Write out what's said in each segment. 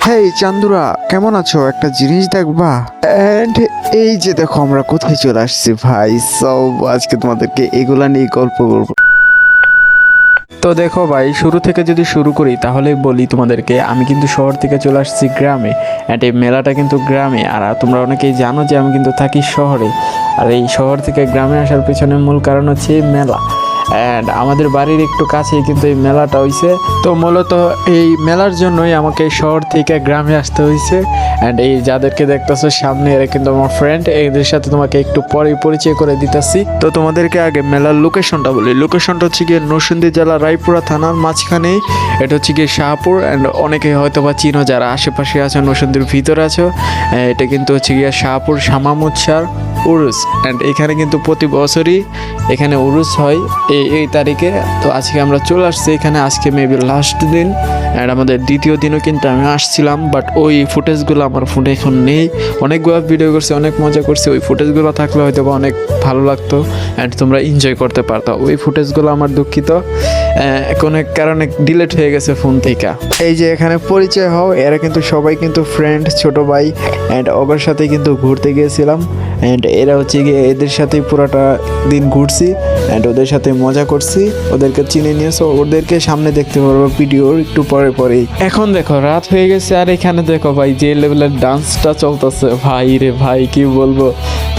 হেই চান্দুরা, কেমন আছো? একটা জিনিস দেখবা? এন্ড এই যে দেখো আমরা কোথায় চলে আসছি ভাই। সব আজকে তোমাদেরকে এগুলা নিয়ে গল্প করবো। তো দেখো ভাই, শুরু থেকে যদি শুরু করি তাহলে বলি তোমাদেরকে, আমি কিন্তু শহর থেকে চলে আসছি গ্রামে। অ্যান্ড এই মেলাটা কিন্তু গ্রামে, আর তোমরা অনেকেই জানো যে আমি কিন্তু থাকি শহরে। আর এই শহর থেকে গ্রামে আসার পিছনে মূল কারণ হচ্ছে এই মেলা। অ্যান্ড আমাদের বাড়ির একটু কাছেই কিন্তু এই মেলাটা হয়েছে। তো মূলত এই মেলার জন্যই আমাকে শহর থেকে গ্রামে আসতে হয়েছে। অ্যান্ড এই যাদেরকে দেখতেছো সামনে, এরা কিন্তু আমার ফ্রেন্ড। এদের সাথে তোমাকে একটু পরে পরিচয় করে দিতেছি। তো তোমাদেরকে আগে মেলার লোকেশনটা বলি। লোকেশনটা হচ্ছে গিয়ে নরসিংদী জেলা রায়পুরা থানার মাঝখানেই। এটা হচ্ছে গিয়ে শাহপুর। অ্যান্ড অনেকে হয়তো বা চিনো যারা আশেপাশে আছো, নরসিংদীর ভিতরে আছো। এটা কিন্তু হচ্ছে গিয়ে শাহপুর শামামুৎসার উরুস। অ্যান্ড এখানে কিন্তু প্রতি বছরই এখানে উরুস হয় এই তারিখে। তো আজকে আমরা চলে আসছি এখানে। আজকে মেবি লাস্ট দিন, অ্যান্ড আমাদের দ্বিতীয় দিনও কিন্তু আমি আসছিলাম, বাট ওই ফুটেজগুলো আমার ফোনে এখন নেই। অনেকগুলো ভিডিও করছি, অনেক মজা করছি। ওই ফুটেজগুলো থাকলে হয়তো বা অনেক ভালো লাগতো অ্যান্ড তোমরা এনজয় করতে পারতো। ওই ফুটেজগুলো আমার দুঃখিত কোনো কারণে ডিলিট হয়ে গেছে ফোন থেকে। এই যে এখানে পরিচয় হও, এরা কিন্তু সবাই কিন্তু ফ্রেন্ড, ছোট ভাই। অ্যান্ড ওদের সাথে কিন্তু ঘুরতে গিয়েছিলাম। অ্যান্ড এরা হচ্ছে গিয়ে এদের সাথেই পুরাটা দিন ঘুরছি অ্যান্ড ওদের সাথে মজা করছি। ওদেরকে চিনে নিয়েছো, ওদেরকে সামনে দেখতে পারবো ভিডিওর একটু পরে পরেই। এখন দেখো রাত হয়ে গেছে, আর এখানে দেখো ভাই যে লেভেলের ডান্সটা চলতেছে ভাই রে ভাই, কি বলবো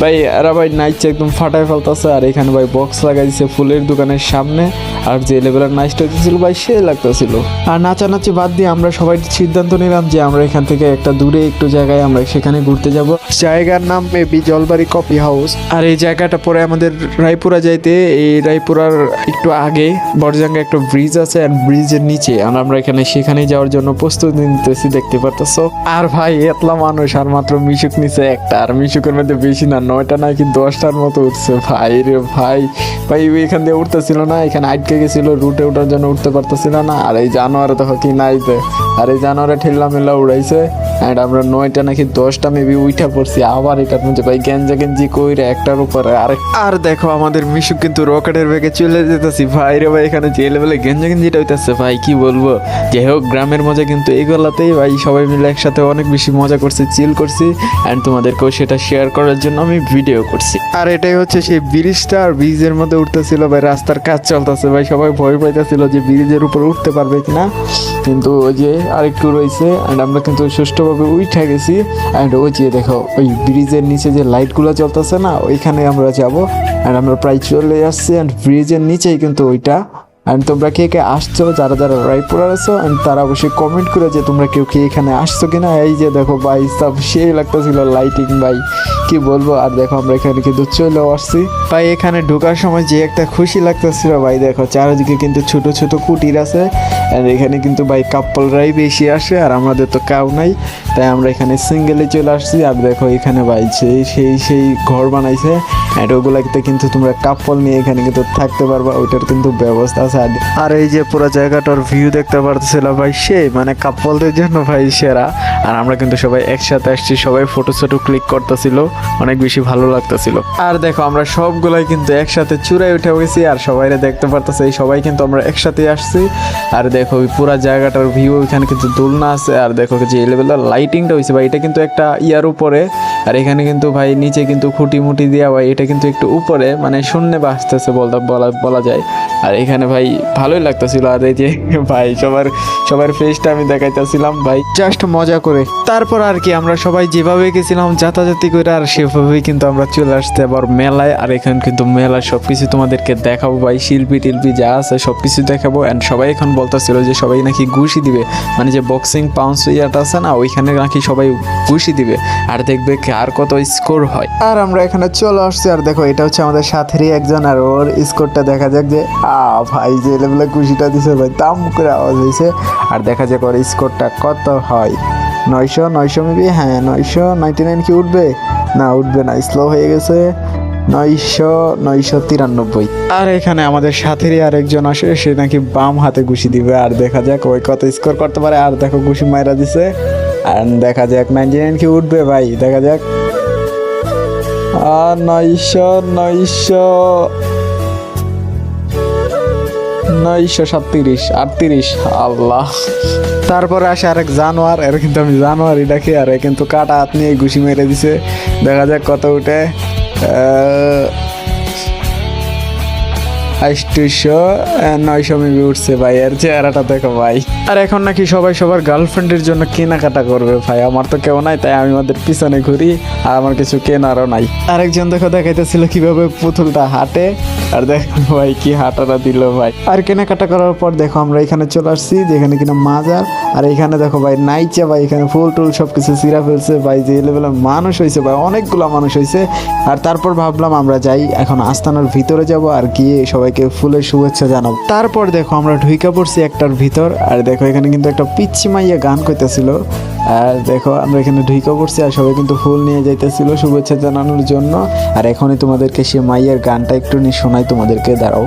ভাই। এরা ভাই নাইচে একদম ফাটায় ফেলতেছে। আর এখানে ভাই বক্স লাগাই দিছে ফুলের দোকানের সামনে। আর যে লেভেলের নাচটা হচ্ছিল ভাই, সে লাগতেছিল। আর নাচানাচি বাদ দিয়ে আমরা সবাই সিদ্ধান্ত নিলাম যে আমরা এখান থেকে একটা দূরে একটু জায়গায় আমরা সেখানে ঘুরতে যাব। জায়গার নাম মেবি জলবাড়ি কফি হাউস। আর এই জায়গাটা পরে আমাদের রায়পুরা যাইতে, এই রায়পুরার একটু আগে বড়জাঙ্গা একটা ব্রিজ আছে, আর ব্রিজের নিচে। আর আমরা এখানে সেখানে যাওয়ার জন্য প্রস্তুতি নিতেছি, দেখতে পারতেছো। আর ভাই এতলা মানুষ, আর মাত্র মিশুক নিচে একটা, আর মিশুকের মধ্যে বেশি না, 9টা নাকি 10টার মতো উঠছে ভাই রে ভাই। ভাই এখান দিয়ে উঠতেছিল না, এখানে আটকে গেছিল, রুটে ওঠার জন্য উঠতে পারতেছিল না। আর এই জানোয়ারে দেখো কি নাইতে, আর এই জানোয়ারে ঠেল্লা মেলা উড়াইছে। অ্যান্ড আমরা 9টা নাকি 10টা মেবি উঠা পড়ছি। আবার এটার মধ্যে ভাই গেঞ্জা গেঞ্জি কইরে একটার উপরে আরেক। আর দেখো আমাদের মিশুক কিন্তু রকেটের বেগে চলে যেতেছি ভাই রে ভাই। এখানে যে লেভেলে গেঞ্জা গেঞ্জিটা হইতেছে ভাই, কি বলবো। যাই হোক, গ্রামের মজা কিন্তু এইগুলাতেই ভাই। সবাই মিলে একসাথে অনেক বেশি মজা করছি, চিল করছি। অ্যান্ড তোমাদেরকেও সেটা শেয়ার করার জন্য আমি ভিডিও করছি। আর এটাই হচ্ছে সেই ব্রিজটা। আর ব্রিজের মধ্যে উঠতেছিল ভাই, রাস্তার কাজ চলতেছে ভাই। সবাই ভয় পাইতেছিল যে ব্রিজের উপর উঠতে পারবে কিনা, কিন্তু ওই যে আরেকটু রয়েছে। অ্যান্ড আমরা কিন্তু সুষ্ঠুভাবে উঠে গেছি। অ্যান্ড ওই যে দেখো ওই ব্রিজের নিচে যে লাইটগুলো চলতেছে না, ওইখানে আমরা যাব। অ্যান্ড আমরা প্রায় চলে আসছি। অ্যান্ড ব্রিজের নিচেই কিন্তু ওইটা। অ্যান্ড তোমরা কে কে আসছো, যারা যারা রায়পুরা আছো, অ্যান্ড তারা অবশ্যই কমেন্ট করে যে তোমরা কেউ কি এখানে আসছো কিনা। এই যে দেখো ভাই, সব সেই লাগতেছিল লাইটিং ভাই, কি বলবো। আর দেখো আমরা এখানে কিন্তু চলেও আসছি ভাই। এখানে ঢোকার সময় যে একটা খুশি লাগতেছিল ভাই, দেখো চারিদিকে কিন্তু ছোট ছোট কুটির আছে। আর এখানে কিন্তু ভাই কাপলরাই বেশি আসে, আর আমাদের তো কাউ নাই, তাই আমরা এখানে সিঙ্গেলে চলে আসছি। আর দেখো এখানে ভাই সেই ঘর বানাইছে। অ্যান্ড ওগুলাতে কিন্তু তোমরা কাপল নিয়ে এখানে কিন্তু থাকতে পারবা, ওইটার কিন্তু ব্যবস্থা আছে। আর এই যে পুরো জায়গাটার ভিউ দেখতে পারতেছিল ভাই, সেই মানে কাপলদের জন্য ভাই সেরা। আর আমরা কিন্তু সবাই একসাথে আসছি, সবাই ফটো ক্লিক করতেছিল, অনেক বেশি ভালো লাগতেছিল। আর দেখো আমরা সবগুলাই কিন্তু একসাথে চূড়ায় উঠে গেছি, আর সবাই দেখতে পারতেছে এই সবাই কিন্তু আমরা একসাথে আসছি। আর দেখো ওই পুরো জায়গাটার ভিউ, এখানে কিন্তু দোলনা আছে। আর দেখো যে লেভেলের লাইটিংটা হয়েছে ভাই, এটা কিন্তু একটা ইয়ার উপরে। আর এখানে কিন্তু ভাই নিচে কিন্তু খুঁটি মুটি দেওয়া ভাই, এটা কিন্তু একটু উপরে মানে শূন্যে বাঁচতেছে বলা যায়। আর এখানে ভাই ভালোই লাগতেছিল। আর এই যে ভাই সবার ফেসটা আমি দেখাইতেছিলাম ভাই, জাস্ট মজা করে। তারপর আর কি আমরা সবাই যেভাবে গেছিলাম যাতাযাতি করে, আর সেভাবেই কিন্তু আমরা চলে আসতে আবার মেলায়। আর এখানে কিন্তু মেলায় সবকিছু তোমাদেরকে দেখাবো ভাই, শিল্পী টিল্পি যা আছে সবকিছু দেখাবো। অ্যান্ড সবাই এখন বলতেছিল যে সবাই নাকি ঘুষি দিবে, মানে যে বক্সিং পাউন্স ইয়াটা আছে না, ওইখানে নাকি সবাই ঘুষি দিবে, আর দেখবে আর কত স্কোর হয়। আর আমরা এখানে চলে আসছি। আর দেখো এটা হচ্ছে আমাদের সাথেরই একজন, আর ওর স্কোরটা দেখা যাক যে ভাই যে লেভেলে খুশিটা দিছে ভাই, দাম করে আওয়াজ হয়েছে। আর দেখা যাক ওর স্কোরটা কত হয়। 900 মেবি, হ্যাঁ 999 কি উঠবে? না উঠবে না, স্লো হয়ে গেছে। 993। আর এখানে আমাদের সাথেরই আরেকজন আসে, সে নাকি বাম হাতে ঘুষি দিবে। আর দেখা যাক ওই কত স্কোর করতে পারে। আর দেখো ঘুষি মাইরা দিছে। আর দেখা যাক 99 কি উঠবে ভাই, দেখা যাক। আর 900 937 38 আল্লাহ। তারপরে আসে আরেক জানোয়ার, এর কিন্তু আমি জানোয়ারই ডাকি, আর এ কিন্তু কাটা হাত নিয়ে ঘুষি মেরে দিছে। দেখা যাক কত উঠে। 900 মেবি উঠছে ভাই। এর চেহারাটা দেখো ভাই। আর এখন নাকি সবাই সবার গার্লফ্রেন্ডের জন্য কেনাকাটা করবে ভাই। আমার তো কেউ নাই, তাই আমি ওদের পিছনে ঘুরি, আর আমার কিছু কেনারও নাই। আরেকজন দেখো দেখাইতেছিল কিভাবে পুতুলটা হাঁটে, আর দেখো ভাই কি হাঁটাটা দিল ভাই। আর কেনাকাটা করার পর দেখো আমরা এখানে চলে আসছি, যেখানে কিনা মাজার। আর এখানে দেখো ভাই নাইচা ভাই, এখানে ফুল টুল সবকিছু ছিঁড়া ফেলছে ভাই। যে লেভেলে মানুষ হয়েছে ভাই, অনেকগুলো মানুষ হয়েছে। আর তারপর ভাবলাম আমরা যাই এখন আস্তানার ভিতরে যাব, আর গিয়ে সবাইকে ফুলের শুভেচ্ছা জানাবো। তারপর দেখো আমরা ঢুইকা পড়ছি একটার ভিতর, আর দেখো এখানে কিন্তু একটা পিচ্ছি মাইয়া গান কইতেছিল। আর দেখো আমরা এখানে ঢুইকা পড়ছি, আর সবাই কিন্তু ফুল নিয়ে যাইতেছিল শুভেচ্ছা জানানোর জন্য। আর এখনই তোমাদেরকে সে মাইয়ার গানটা একটু শোনাই তোমাদেরকে, দাঁড়াও।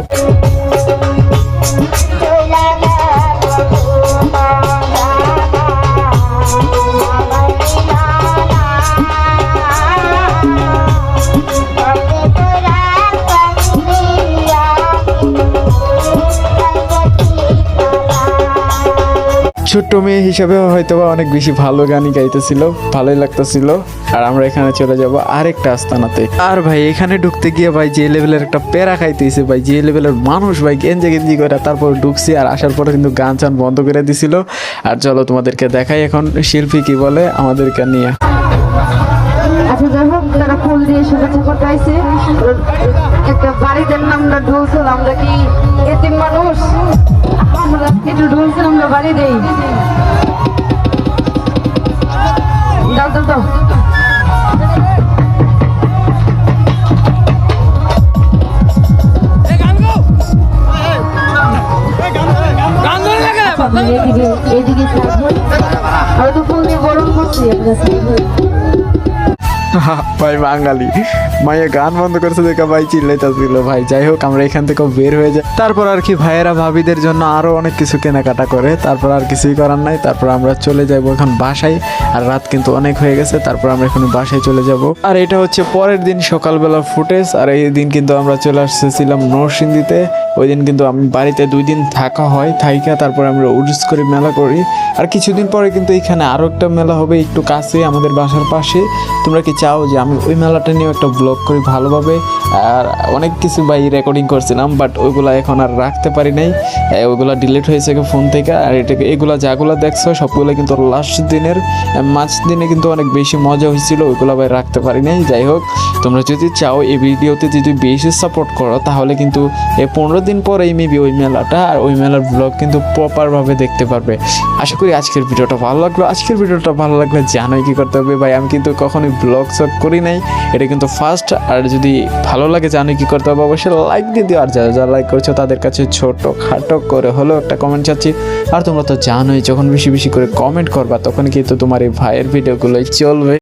ছোট্ট মেয়ে হিসাবে হয়তো বা অনেক বেশি ভালো গানই গাইতেছিল, ভালোই লাগতেছিল। আর আমরা এখানে চলে যাব আরেকটা আস্তানাতে। আর ভাই এখানে ঢুকতে গিয়ে ভাই যে লেভেলের একটা প্যারা খাইতেছে ভাই, যে লেভেলের মানুষ ভাই গেঞ্জি গেঞ্জি করে। তারপর ঢুকছি, আর আসার পরে কিন্তু গান চান বন্ধ করে দিছিল। আর চলো তোমাদেরকে দেখাই এখন শিল্পী কি বলে আমাদেরকে নিয়ে। আচ্ছা যাই হোক, তারা ফুল দিয়ে শুভেচ্ছা করতে আইছে। একটা বাড়িদের নামটা ঢুলছিল, আমরা কি এতিম মানুষ? আমরা একটু ঢুলছিল, আমরা বাড়ি দেই। দাও দাও দাও। এদিকে আর তো ফুল দিয়ে গরম করছি ভাই বাঙালি মাইয়া গান বন্ধ করছে দেখা ভাই চিল্লাইতেছিল ভাই। যাই হোক আমরা এখান থেকে বের হয়ে যাই। তারপর আর কি ভাইয়েরা ভাবিদের জন্য আরো অনেক কিছু কেনাকাটা করে। তারপর আর কিছুই করার নাই, তারপর আমরা চলে যাব এখন বাসায়। আর রাত কিন্তু অনেক হয়ে গেছে, তারপর আমরা এখন বাসায় চলে যাব। আর এটা হচ্ছে পরের দিন সকালবেলা ফুটেজ। আর এই দিন কিন্তু আমরা চলে আসছিলাম নরসিংদীতে। ওই দিন কিন্তু আমি বাড়িতে 2 দিন থাকা হয়, থাইকা তারপর আমরা উডস করে মেলা করি। আর কিছুদিন পরে কিন্তু এখানে আরো একটা মেলা হবে একটু কাছে আমাদের বাসার পাশে। তোমরা কি চাও যে আমি ওই মেলাটা নিয়ে একটা ব্লগ করি ভালোভাবে? আর অনেক কিছু ভাই রেকর্ডিং করছিলাম, বাট ওইগুলো এখন আর রাখতে পারি নাই, ওইগুলো ডিলিট হয়েছে ফোন থেকে। আর এটাকে এগুলো যাগুলো দেখছো সবগুলো কিন্তু লাস্ট দিনের মাঝ দিনে কিন্তু অনেক বেশি মজা হয়েছিল, ওইগুলো ভাই রাখতে পারি নাই। যাই হোক তোমরা যদি চাও এই ভিডিওতে যদি বেশি সাপোর্ট করো, তাহলে কিন্তু এই 15 দিন পরেই মেবি ওই মেলাটা আর ওই মেলার ব্লগ কিন্তু প্রপারভাবে দেখতে পারবে। আশা করি আজকের ভিডিওটা ভালো লাগলো। আজকের ভিডিওটা ভালো লাগলে জানোই কি করতে হবে ভাই। আমি কিন্তু কখনোই ব্লগ সব করি নাই, এটা কিন্তু ফার্স্ট। আর যদি ভালো লাগে জানোই কি করতে হবে, অবশ্যই লাইক দিয়ে দিও। আর যারা যারা লাইক করছো তাদের কাছে ছোট খাটো করে হলো একটা কমেন্ট চাচ্ছি। আর তোমরা তো জানোই যখন বেশি বেশি করে কমেন্ট করবা তখন কিন্তু তোমার এই ভাইয়ের ভিডিওগুলোই চলবে।